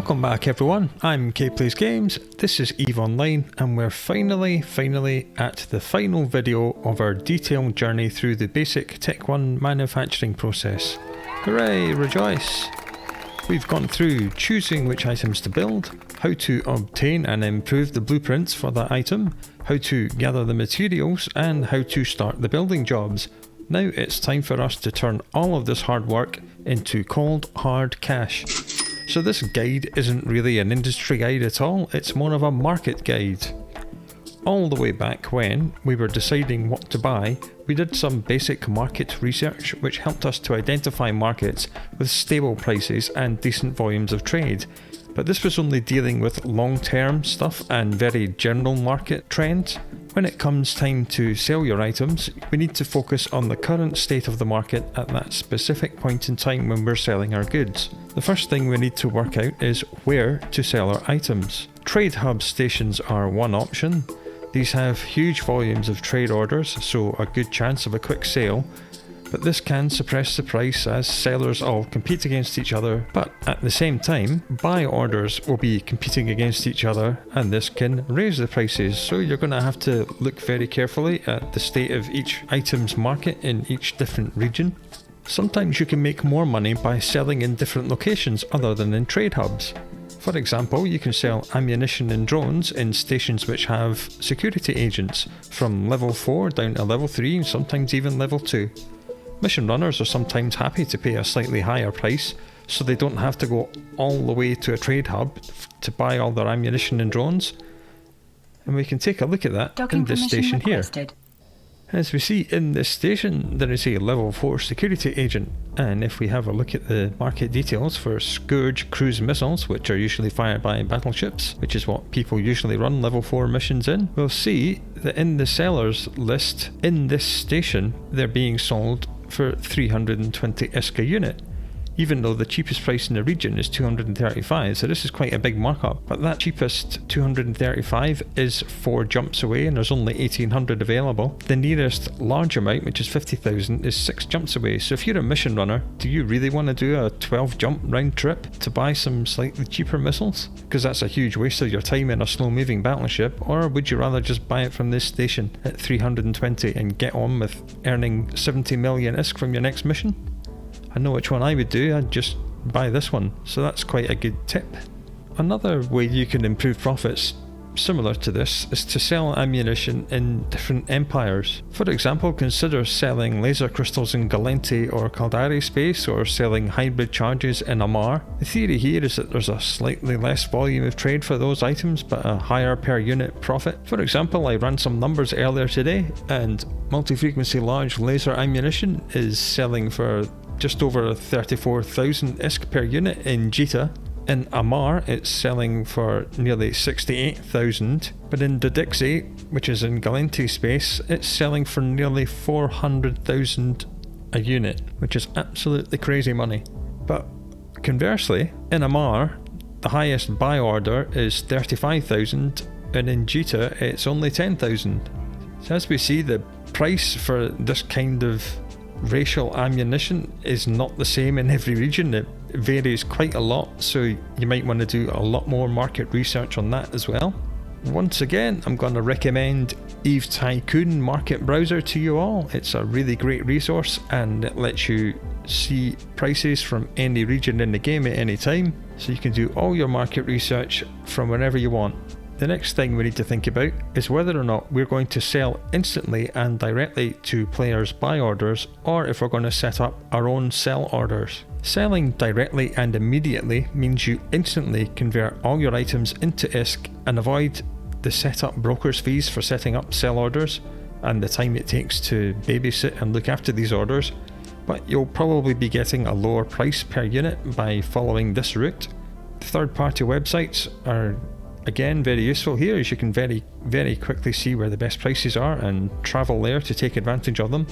Welcome back everyone, I'm K Plays Games, this is EVE Online, and we're finally at the final video of our detailed journey through the basic Tech 1 manufacturing process. Hooray, rejoice! We've gone through choosing which items to build, how to obtain and improve the blueprints for that item, how to gather the materials, and how to start the building jobs. Now it's time for us to turn all of this hard work into cold, hard cash. So this guide isn't really an industry guide at all, it's more of a market guide. All the way back when we were deciding what to buy, we did some basic market research which helped us to identify markets with stable prices and decent volumes of trade. But this was only dealing with long-term stuff and very general market trends. When it comes time to sell your items, we need to focus on the current state of the market at that specific point in time when we're selling our goods. The first thing we need to work out is where to sell our items. Trade hub stations are one option. These have huge volumes of trade orders, so a good chance of a quick sale. But this can suppress the price as sellers all compete against each other, but at the same time, buy orders will be competing against each other and this can raise the prices, so you're going to have to look very carefully at the state of each item's market in each different region. Sometimes you can make more money by selling in different locations other than in trade hubs. For example, you can sell ammunition and drones in stations which have security agents, from level 4 down to level 3 and sometimes even level 2. Mission runners are sometimes happy to pay a slightly higher price, so they don't have to go all the way to a trade hub to buy all their ammunition and drones. And we can take a look at that in this station here. As we see in this station, there is a level 4 security agent, and if we have a look at the market details for Scourge cruise missiles, which are usually fired by battleships, which is what people usually run level 4 missions in, we'll see that in the sellers list in this station, they're being sold for 320 ISK a unit, even though the cheapest price in the region is 235, so this is quite a big markup. But that cheapest 235 is 4 jumps away and there's only 1800 available. The nearest large amount, which is 50,000, is 6 jumps away. So if you're a mission runner, do you really want to do a 12 jump round trip to buy some slightly cheaper missiles? Because that's a huge waste of your time in a slow moving battleship. Or would you rather just buy it from this station at 320 and get on with earning 70 million ISK from your next mission? I know which one I would do, I'd just buy this one, so that's quite a good tip. Another way you can improve profits similar to this is to sell ammunition in different empires. For example, consider selling laser crystals in Galenti or Caldari space, or selling hybrid charges in Amar. The theory here is that there's a slightly less volume of trade for those items but a higher per unit profit. For example, I ran some numbers earlier today and multi-frequency large laser ammunition is selling for just over 34,000 ISK per unit in Jita. In Amar, it's selling for nearly 68,000, but in Dodixi, which is in Galenti space, it's selling for nearly 400,000 a unit, which is absolutely crazy money. But conversely, in Amar, the highest buy order is 35,000, and in Jita, it's only 10,000. So as we see, the price for this kind of racial ammunition is not the same in every region. It varies quite a lot, so you might want to do a lot more market research on that as well. Once again, I'm going to recommend EVE Tycoon Market Browser to you all. It's a really great resource and it lets you see prices from any region in the game at any time, so you can do all your market research from whenever you want. The next thing we need to think about is whether or not we're going to sell instantly and directly to players' buy orders, or if we're going to set up our own sell orders. Selling directly and immediately means you instantly convert all your items into ISK and avoid the setup broker's fees for setting up sell orders and the time it takes to babysit and look after these orders, but you'll probably be getting a lower price per unit by following this route. Third-party websites are again very useful here, as you can very quickly see where the best prices are and travel there to take advantage of them.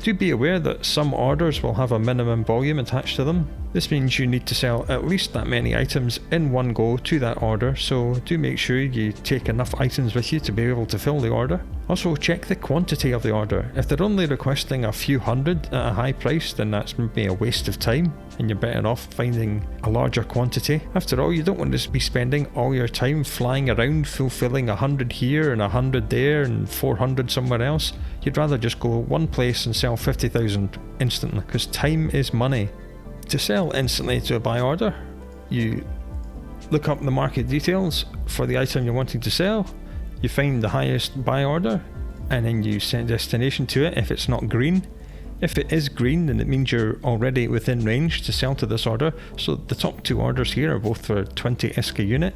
Do be aware that some orders will have a minimum volume attached to them. This means you need to sell at least that many items in one go to that order, so do make sure you take enough items with you to be able to fill the order. Also check the quantity of the order. If they're only requesting a few hundred at a high price, then that's maybe a waste of time and you're better off finding a larger quantity. After all, you don't want to be spending all your time flying around fulfilling 100 here and 100 there and 400 somewhere else. You'd rather just go one place and sell 50,000 instantly, because time is money. To sell instantly to a buy order, you look up the market details for the item you're wanting to sell, you find the highest buy order, and then you set destination to it if it's not green. If it is green, then it means you're already within range to sell to this order. So the top two orders here are both for 20 ISK a unit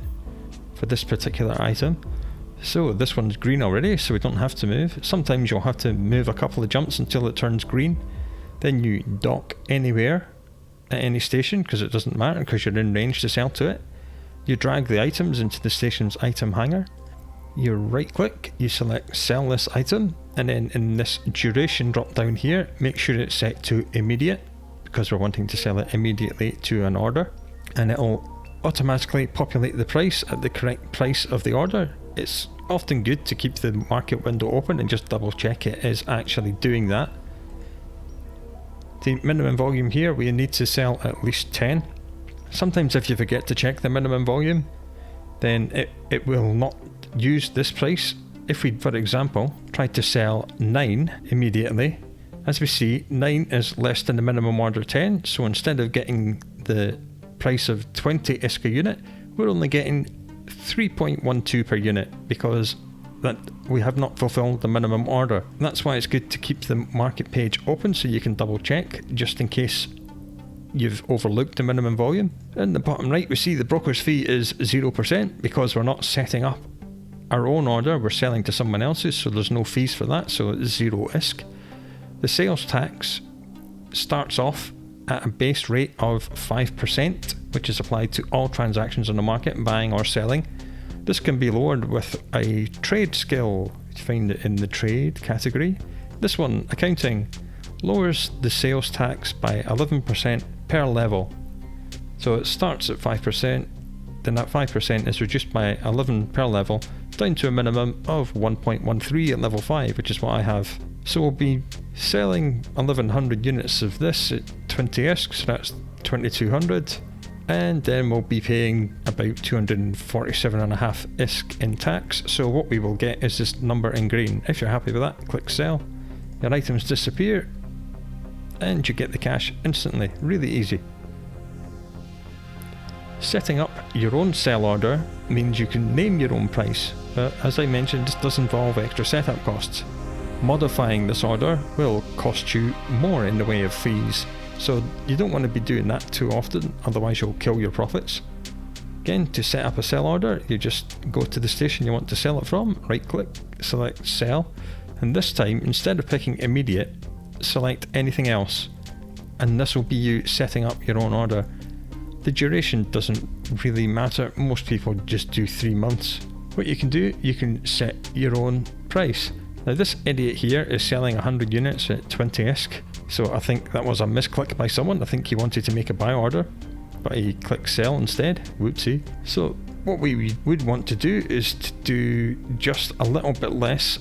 for this particular item. So this one's green already, so we don't have to move. Sometimes you'll have to move a couple of jumps until it turns green. Then you dock anywhere at any station, because it doesn't matter, because you're in range to sell to it. You drag the items into the station's item hanger. You right click, you select sell this item, and then in this duration drop down here, make sure it's set to immediate, because we're wanting to sell it immediately to an order, and it'll automatically populate the price at the correct price of the order. It's often good to keep the market window open and just double check it is actually doing that. The minimum volume here, we need to sell at least 10. Sometimes if you forget to check the minimum volume, then it will not use this price. If we, for example, tried to sell 9 immediately, as we see, 9 is less than the minimum order 10, so instead of getting the price of 20 ISK a unit, we're only getting 3.12 per unit, because that we have not fulfilled the minimum order. And that's why it's good to keep the market page open so you can double check, just in case you've overlooked the minimum volume. In the bottom right, we see the broker's fee is 0% because we're not setting up our own order, we're selling to someone else's, so there's no fees for that, so it's 0 ISK. The sales tax starts off at a base rate of 5%, which is applied to all transactions on the market, buying or selling. This can be lowered with a trade skill. You find it in the trade category. This one, accounting, lowers the sales tax by 11% per level. So it starts at 5%, then that 5% is reduced by 11 per level, down to a minimum of 1.13 at level 5, which is what I have. So we'll be selling 1100 units of this at 20 ISK, so that's 2200, and then we'll be paying about 247.5 ISK in tax. So what we will get is this number in green. If you're happy with that, click sell. Your items disappear and you get the cash instantly. Really easy. Setting up your own sell order means you can name your own price, but as I mentioned, this does involve extra setup costs. Modifying this order will cost you more in the way of fees, so you don't want to be doing that too often, otherwise you'll kill your profits. Again, to set up a sell order, you just go to the station you want to sell it from, right click, select sell, and this time, instead of picking immediate, select anything else, and this will be you setting up your own order. The duration doesn't really matter, most people just do 3 months. What you can do, you can set your own price. Now this idiot here is selling 100 units at 20 ISK, so I think that was a misclick by someone. I think he wanted to make a buy order, but he clicked sell instead, whoopsie. So what we would want to do is to do just a little bit less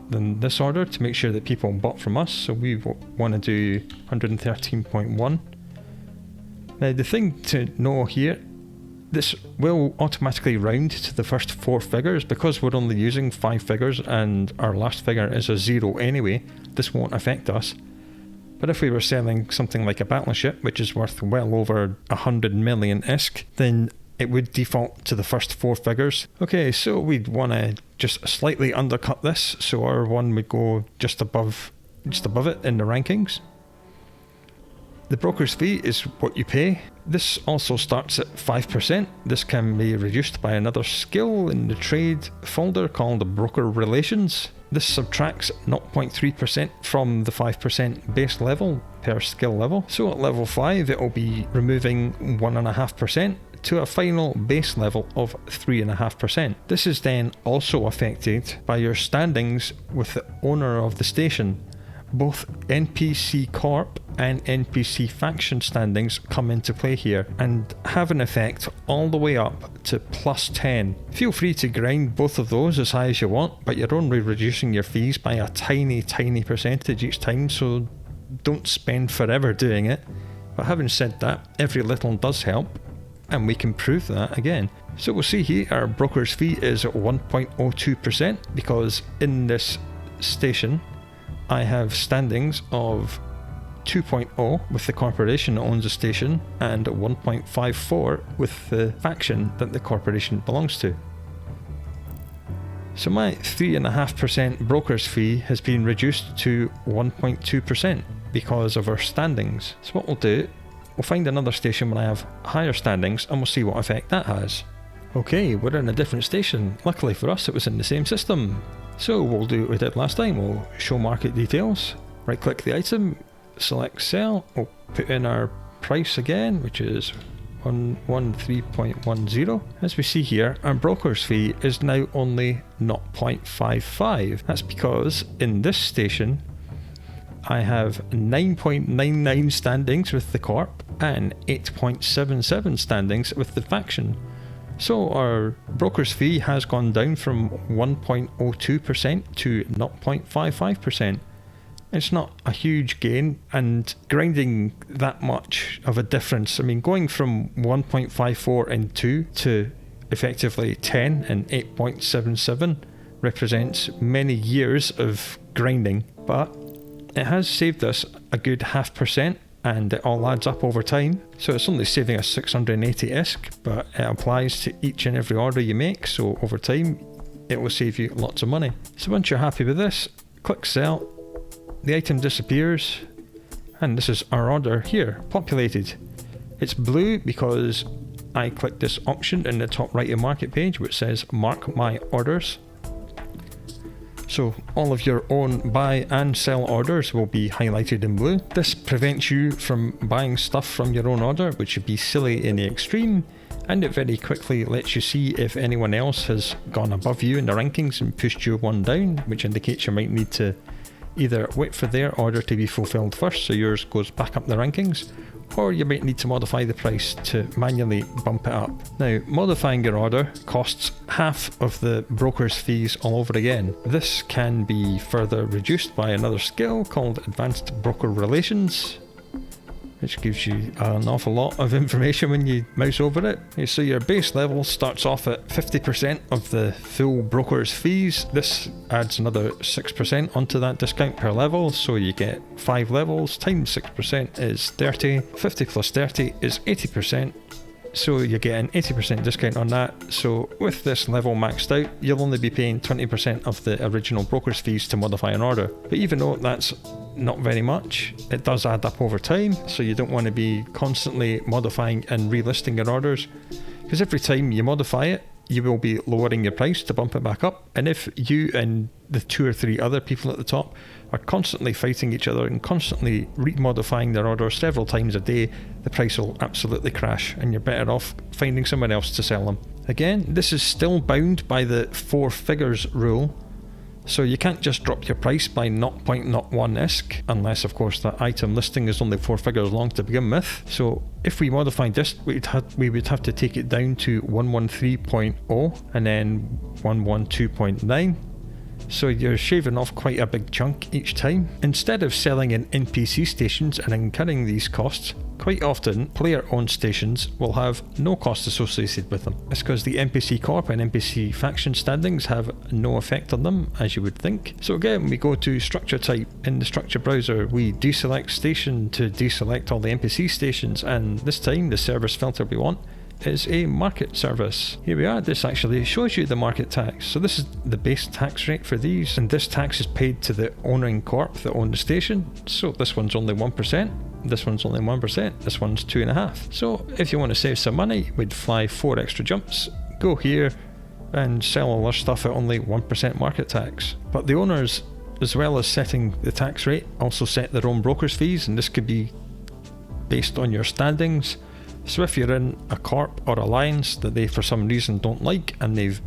than this order to make sure that people bought from us, so we want to do 113.1. Now the thing to know here, this will automatically round to the first 4 figures. Because we're only using 5 figures and our last figure is a 0 anyway, this won't affect us. But if we were selling something like a battleship, which is worth well over 100 million ISK, then it would default to the first 4 figures. Okay, so we'd want to just slightly undercut this, so our one would go just above it in the rankings. The broker's fee is what you pay. This also starts at 5%. This can be reduced by another skill in the trade folder called broker relations. This subtracts 0.3% from the 5% base level per skill level. So at level 5 it will be removing 1.5% to a final base level of 3.5%. This is then also affected by your standings with the owner of the station. both NPC Corp and NPC Faction standings come into play here and have an effect all the way up to +10. Feel free to grind both of those as high as you want, but you're only reducing your fees by a tiny percentage each time, so don't spend forever doing it. But having said that, every little does help, and we can prove that again. So we'll see here our broker's fee is 1.02% because in this station I have standings of 2.0 with the corporation that owns the station and 1.54 with the faction that the corporation belongs to. So my 3.5% broker's fee has been reduced to 1.2% because of our standings. So what we'll do, we'll find another station when I have higher standings and we'll see what effect that has. Okay, we're in a different station. Luckily for us, it was in the same system. So we'll do what we did last time. We'll show market details, right click the item, select sell, we'll put in our price again, which is 113.10. As we see here, our broker's fee is now only 0.55. That's because in this station, I have 9.99 standings with the corp and 8.77 standings with the faction. So our broker's fee has gone down from 1.02% to 0.55%. It's not a huge gain, and grinding that much of a difference, I mean going from 1.54 and 2 to effectively 10 and 8.77 represents many years of grinding, but it has saved us a good 0.5%. And it all adds up over time. So it's only saving us 680 ISK, but it applies to each and every order you make, so over time it will save you lots of money. So once you're happy with this, click sell, the item disappears, and this is our order here, populated. It's blue because I clicked this option in the top right of market page which says mark my orders. So all of your own buy and sell orders will be highlighted in blue. This prevents you from buying stuff from your own order, which would be silly in the extreme, and it very quickly lets you see if anyone else has gone above you in the rankings and pushed you one down, which indicates you might need to either wait for their order to be fulfilled first so yours goes back up the rankings, or you might need to modify the price to manually bump it up. Now, modifying your order costs half of the broker's fees all over again. This can be further reduced by another skill called Advanced Broker Relations, which gives you an awful lot of information when you mouse over it. Okay, so your base level starts off at 50% of the full broker's fees. This adds another 6% onto that discount per level, so you get 5 levels times 6% is 30. 50 plus 30 is 80%. So you get an 80% discount on that. So with this level maxed out, you'll only be paying 20% of the original broker's fees to modify an order. But even though that's not very much, it does add up over time, so you don't want to be constantly modifying and relisting your orders, because every time you modify it, you will be lowering your price to bump it back up. And if you and the 2 or 3 other people at the top are constantly fighting each other and constantly remodifying their orders several times a day, the price will absolutely crash and you're better off finding someone else to sell them. Again, this is still bound by the 4 figures rule, so you can't just drop your price by 0.01 ISK, unless of course the item listing is only 4 figures long to begin with. So if we modified this, we would have to take it down to 113.0 and then 112.9. So you're shaving off quite a big chunk each time. Instead of selling in NPC stations and incurring these costs, quite often player-owned stations will have no cost associated with them. It's because the NPC Corp and NPC Faction standings have no effect on them, as you would think. So again, we go to structure type. In the structure browser, we deselect station to deselect all the NPC stations, and this time the service filter we want is a market service. Here we are, this actually shows you the market tax. So this is the base tax rate for these, and this tax is paid to the owning corp that own the station. So this one's only 1%, this one's only 1%, this one's 2.5%. So if you want to save some money, we'd fly 4 extra jumps, go here and sell all our stuff at only 1% market tax. But the owners, as well as setting the tax rate, also set their own broker's fees, and this could be based on your standings. So if you're in a corp or alliance that they for some reason don't like and they've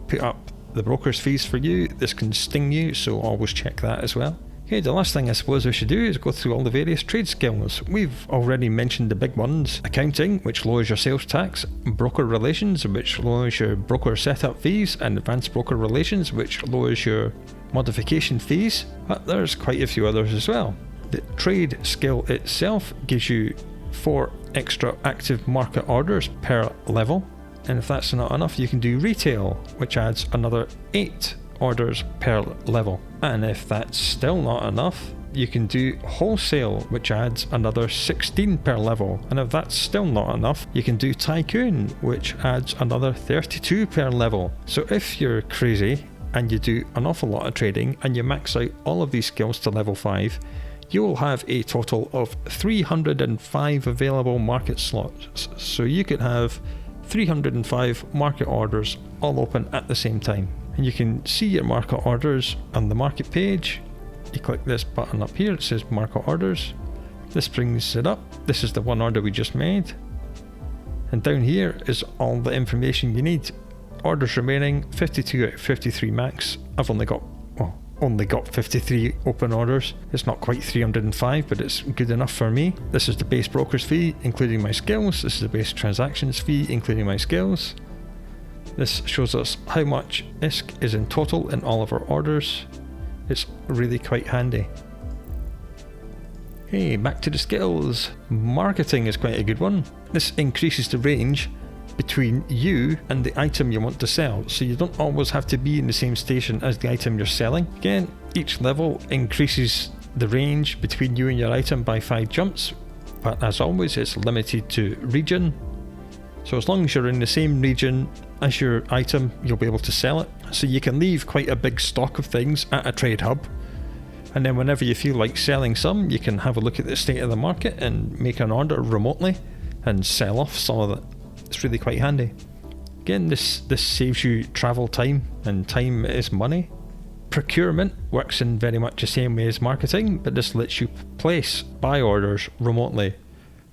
put up the broker's fees for you, this can sting you, so always check that as well. Okay, the last thing I suppose we should do is go through all the various trade skills. We've already mentioned the big ones: accounting, which lowers your sales tax; broker relations, which lowers your broker setup fees; and advanced broker relations, which lowers your modification fees. But there's quite a few others as well. The trade skill itself gives you 4 extra active market orders per level, and if that's not enough, you can do retail, which adds another 8 orders per level. And if that's still not enough, you can do wholesale, which adds another 16 per level. And if that's still not enough, you can do tycoon, which adds another 32 per level. So if you're crazy and you do an awful lot of trading and you max out all of these skills to level 5, you will have a total of 305 available market slots. So you could have 305 market orders all open at the same time. And you can see your market orders on the market page. You click this button up here, it says market orders. This brings it up. This is the one order we just made. And down here is all the information you need. Orders remaining, 52 out of 53 max. I've only got 53 open orders. It's not quite 305, but it's good enough for me. This is the base broker's fee, including my skills. This is the base transactions fee, including my skills. This shows us how much ISK is in total in all of our orders. It's really quite handy. Okay, back to the skills. Marketing is quite a good one. This increases the range between you and the item you want to sell, so you don't always have to be in the same station as the item you're selling. Again, each level increases the range between you and your item by 5 jumps, but as always it's limited to region. So as long as you're in the same region as your item, you'll be able to sell it. So you can leave quite a big stock of things at a trade hub, and then whenever you feel like selling some, you can have a look at the state of the market and make an order remotely and sell off some of it. It's really quite handy. Again, this saves you travel time, and time is money. Procurement works in very much the same way as marketing, but this lets you buy orders remotely.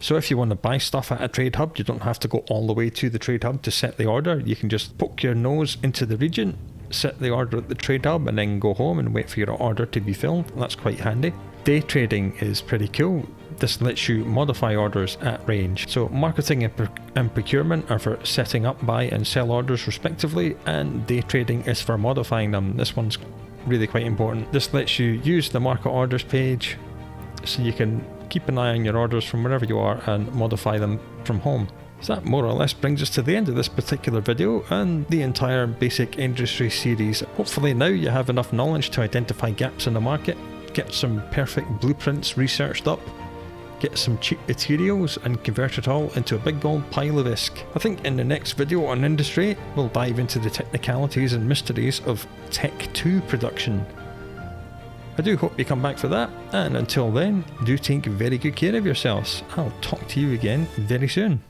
So if you want to buy stuff at a trade hub, you don't have to go all the way to the trade hub to set the order. You can just poke your nose into the region, set the order at the trade hub, and then go home and wait for your order to be filled. That's quite handy. Day trading is pretty cool. This lets you modify orders at range. So marketing and procurement are for setting up, buy and sell orders respectively, and day trading is for modifying them. This one's really quite important. This lets you use the market orders page so you can keep an eye on your orders from wherever you are and modify them from home. So that more or less brings us to the end of this particular video and the entire basic industry series. Hopefully now you have enough knowledge to identify gaps in the market, get some perfect blueprints researched up, get some cheap materials and convert it all into a big old pile of ISK. I think in the next video on industry we'll dive into the technicalities and mysteries of Tech 2 production. I do hope you come back for that, and until then, do take very good care of yourselves. I'll talk to you again very soon.